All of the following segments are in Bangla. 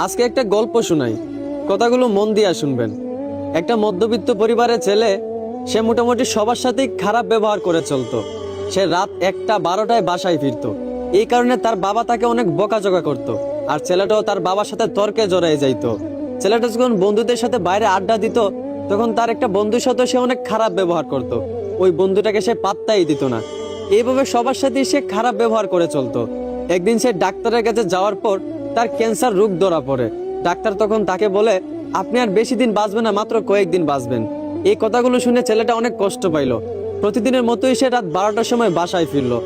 আজকে একটা গল্প শোনাই, কথাগুলো মন দিয়ে শুনবেন। একটা মধ্যবিত্ত পরিবারের ছেলে, সে মোটামুটি সবার সাথেই খারাপ ব্যবহার করে চলতো। সে রাত 1টা 12টায় বাসায় ফিরতো। এই কারণে তার বাবা তাকে অনেক বকাঝকা করতো, আর ছেলেটাও তার বাবার সাথে তর্কে জড়ায় যাইতো। ছেলেটা যখন বন্ধুদের সাথে বাইরে আড্ডা দিত, তখন তার একটা বন্ধুর সাথে সে অনেক খারাপ ব্যবহার করত। ওই বন্ধুটাকে সে পাত্তাই দিত না। এইভাবে সবার সাথেই সে খারাপ ব্যবহার করে চলতো। একদিন সে ডাক্তারের কাছে যাওয়ার পর তার ক্যান্সার রোগ ধরা পড়ে। ডাক্তার তখন তাকে বলে, আপনি আর বেশি দিন বাঁচবেন না, মাত্র কয়েকদিন বাঁচবেন। এই কথাগুলো শুনে ছেলেটা অনেক কষ্ট পাইল। প্রতিদিনের মতোই সে রাত 12টার সময় বাসায় ফিরলো।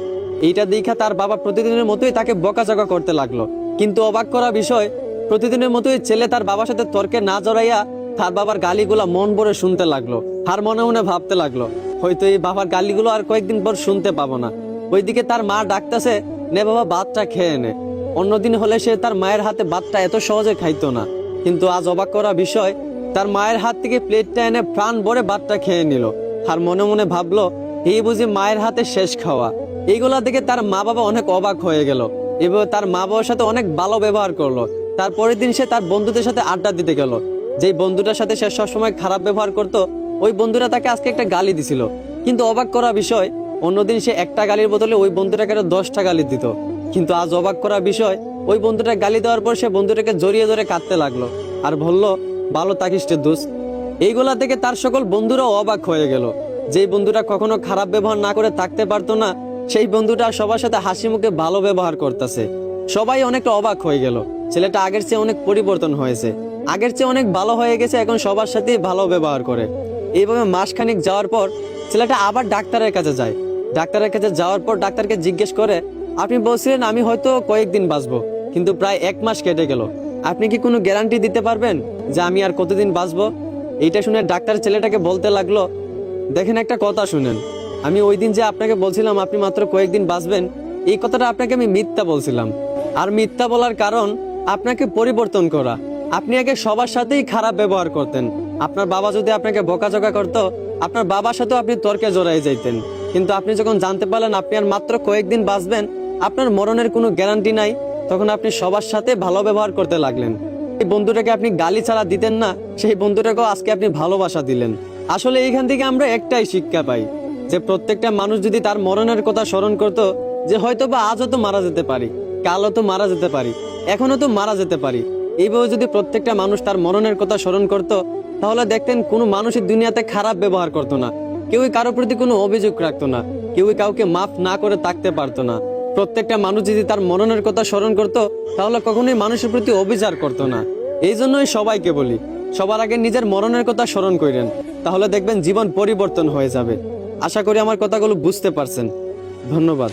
এইটা দেখা তার বাবা প্রতিদিনের মতোই তাকে বকাঝকা করতে লাগলো। কিন্তু অবাক করা বিষয়, প্রতিদিনের মতোই ছেলে তার বাবার সাথে তর্কে না জড়াইয়া তার বাবার গালিগুলা মন ভরে শুনতে লাগলো। আর মনে মনে ভাবতে লাগলো, হয়তো এই বাবার গালিগুলো আর কয়েকদিন পর শুনতে পাবো না। ওইদিকে তার মা ডাকতেছে, নে বাবা ভাতটা খেয়ে নে। অন্যদিন হলে সে তার মায়ের হাতে ভাতটা এত সহজে খাইতো না। কিন্তু আজ অবাক করা বিষয়, তার মায়ের হাত থেকে প্লেটটা এনে প্রাণ ভরে ভাতটা খেয়ে নিল। আর মনে মনে ভাবলো, এই বুঝি মায়ের হাতে শেষ খাওয়া। এইগুলা দেখে তার মা বাবা অনেক অবাক হয়ে গেল। এবার তার মা বাবার সাথে অনেক ভালো ব্যবহার করলো। তারপরের দিন সে তার বন্ধুদের সাথে আড্ডা দিতে গেল। যেই বন্ধুটার সাথে সে সবসময় খারাপ ব্যবহার করতো, ওই বন্ধুরা তাকে আজকে একটা গালি দিছিল। কিন্তু অবাক করা বিষয়, অন্যদিন সে একটা গালির বদলে ওই বন্ধুটাকে আরো 10টা গালি দিত। কিন্তু আজ অবাক করা বিষয়, ওই বন্ধুটা গালি দেওয়ার পর সে বন্ধুটাকে জড়িয়ে ধরে কাঁদতে লাগলো আর বলল, ভালো থাকিস রে দোস্ত। এইগুলা থেকে তার সকল বন্ধুরাও অবাক হয়ে গেল। যেই বন্ধুটা কখনো খারাপ ব্যবহার না করে থাকতে পারতো না, সেই বন্ধুটা সবার সাথে হাসি মুখে ভালো ব্যবহার করতেছে। সবাই অনেকটা অবাক হয়ে গেল। ছেলেটা আগের চেয়ে অনেক পরিবর্তন হয়েছে, আগের চেয়ে অনেক ভালো হয়ে গেছে, এখন সবার সাথেই ভালো ব্যবহার করে। এইভাবে মাসখানিক যাওয়ার পর ছেলেটা আবার ডাক্তারের কাছে যায়। ডাক্তারের কাছে যাওয়ার পর ডাক্তারকে জিজ্ঞেস করে, আপনি বলছিলেন আমি হয়তো কয়েকদিন বাঁচবো, কিন্তু প্রায় 1 মাস কেটে গেল। আপনি কি কোনো গ্যারান্টি দিতে পারবেন যে আমি আর কতদিন বাঁচবো? এইটা শুনে ডাক্তার ছেলেটাকে বলতে লাগলো, দেখেন একটা কথা শুনেন, আমি ওই দিন যে আপনাকে বলছিলাম আপনি মাত্র কয়েকদিন বাঁচবেন, এই কথাটা আপনাকে আমি মিথ্যা বলছিলাম। আর মিথ্যা বলার কারণ আপনাকে পরিবর্তন করা। আপনি আগে সবার সাথেই খারাপ ব্যবহার করতেন। আপনার বাবা যদি আপনাকে বকাঝকা করতো, আপনার বাবার সাথেও আপনি তর্কে জড়াই যাইতেন। কিন্তু আপনি যখন জানতে পারলেন আপনি আর মাত্র কয়েকদিন বাঁচবেন, আপনার মরণের কোনো গ্যারান্টি নাই, তখন আপনি সবার সাথে ভালো ব্যবহার করতে লাগলেন। এই বন্ধুটাকে আপনি গালি ছাড়া দিতেন না, সেই বন্ধুটাকেও আজকে আপনি ভালোবাসা দিলেন। আসলে এইখান থেকে আমরা একটাই শিক্ষা পাই, যে প্রত্যেকটা মানুষ যদি তার মরণের কথা স্মরণ করতো, যে হয়তো বা আজও তো মারা যেতে পারি, কালও তো মারা যেতে পারি, এখনো তো মারা যেতে পারি, এইভাবে যদি প্রত্যেকটা মানুষ তার মরণের কথা স্মরণ করতো, তাহলে দেখতেন কোনো মানুষই দুনিয়াতে খারাপ ব্যবহার করতো না, কেউই কারোর প্রতি কোনো অভিযোগ রাখতো না, কেউই কাউকে মাফ না করে থাকতে পারতো না। প্রত্যেকটা মানুষ যদি তার মরণের কথা স্মরণ করতো, তাহলে কখনোই মানুষের প্রতি অবিচার করতো না। এই জন্যই সবাইকে বলি, সবার আগে নিজের মরণের কথা স্মরণ করেন, তাহলে দেখবেন জীবন পরিবর্তন হয়ে যাবে। আশা করি আমার কথাগুলো বুঝতে পারছেন। ধন্যবাদ।